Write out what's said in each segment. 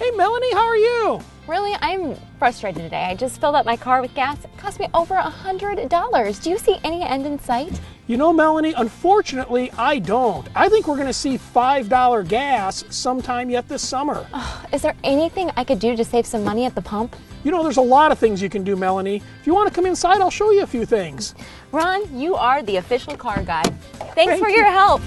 Hey Melanie, how are you? Really, I'm frustrated today. I just filled up my car with gas. It cost me over $100. Do you see any end in sight? You know, Melanie, unfortunately, I don't. I think we're going to see $5 gas sometime yet this summer. Is there anything I could do to save some money at the pump? You know, there's a lot of things you can do, Melanie. If you want to come inside, I'll show you a few things. Ron, you are the official car guy. Thanks Thank for you. your help.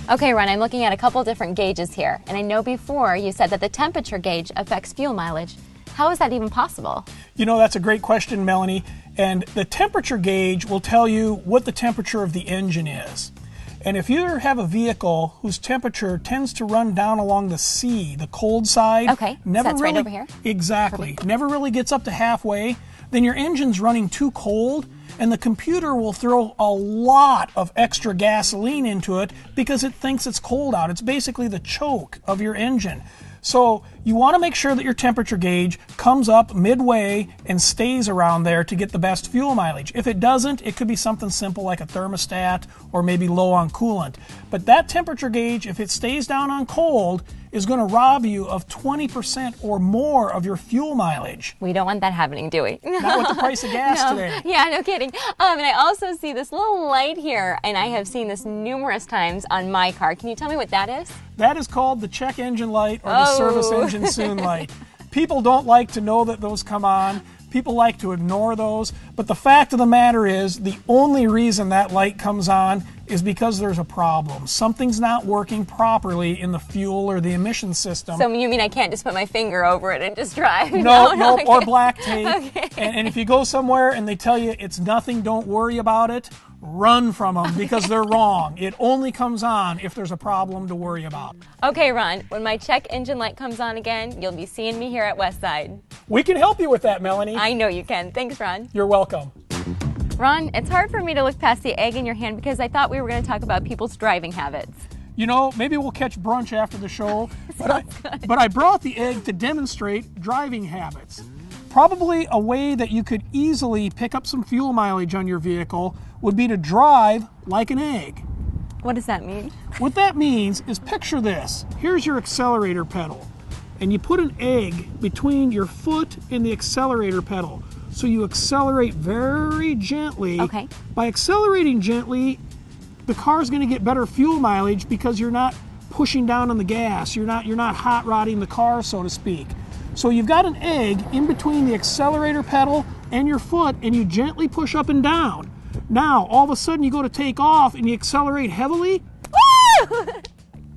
Okay, Ron, I'm looking at a couple different gauges here, and I know before you said that the temperature gauge affects fuel mileage. How is that even possible? You know, that's a great question, Melanie. And the temperature gauge will tell you what the temperature of the engine is. And if you have a vehicle whose temperature tends to run down along the C, the cold side, Okay, so that's right over here? Exactly. Never really gets up to halfway, then your engine's running too cold, and the computer will throw a lot of extra gasoline into it because it thinks it's cold out. It's basically the choke of your engine. So you want to make sure that your temperature gauge comes up midway and stays around there to get the best fuel mileage. If it doesn't, it could be something simple like a thermostat or maybe low on coolant. But that temperature gauge, if it stays down on cold, is going to rob you of 20% or more of your fuel mileage. We don't want that happening, do we? Not with the price of gas No. today. Yeah, no kidding. And I also see this little light here, and I have seen this numerous times on my car. Can you tell me what that is? That is called the check engine light or the service engine soon light. People don't like to know that those come on. People like to ignore those. But the fact of the matter is, the only reason that light comes on is because there's a problem. Something's not working properly in the fuel or the emission system. So you mean I can't just put my finger over it and just drive? No, okay. or black tape. Okay. And if you go somewhere and they tell you it's nothing, don't worry about it, run from them because they're wrong. It only comes on if there's a problem to worry about. Okay, Ron, when my check engine light comes on again, you'll be seeing me here at Westside. We can help you with that, Melanie. I know you can. Thanks, Ron. You're welcome. Ron, it's hard for me to look past the egg in your hand because I thought we were going to talk about people's driving habits. You know, maybe we'll catch brunch after the show, but I brought the egg to demonstrate driving habits. Probably a way that you could easily pick up some fuel mileage on your vehicle would be to drive like an egg. What does that mean? What that means is, picture this. Here's your accelerator pedal, and you put an egg between your foot and the accelerator pedal. So you accelerate very gently. Okay. By accelerating gently, the car's going to get better fuel mileage because you're not pushing down on the gas. You're not hot rodding the car, so to speak. So you've got an egg in between the accelerator pedal and your foot, and you gently push up and down. Now, all of a sudden, you go to take off and you accelerate heavily. Woo!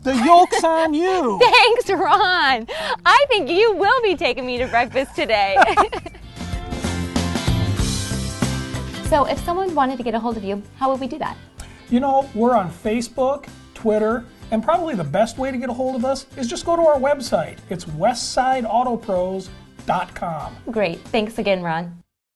The yoke's on you. Thanks, Ron. I think you will be taking me to breakfast today. So if someone wanted to get a hold of you, how would we do that? You know, we're on Facebook, Twitter, and probably the best way to get a hold of us is just go to our website. It's westsideautopros.com. Great. Thanks again, Ron.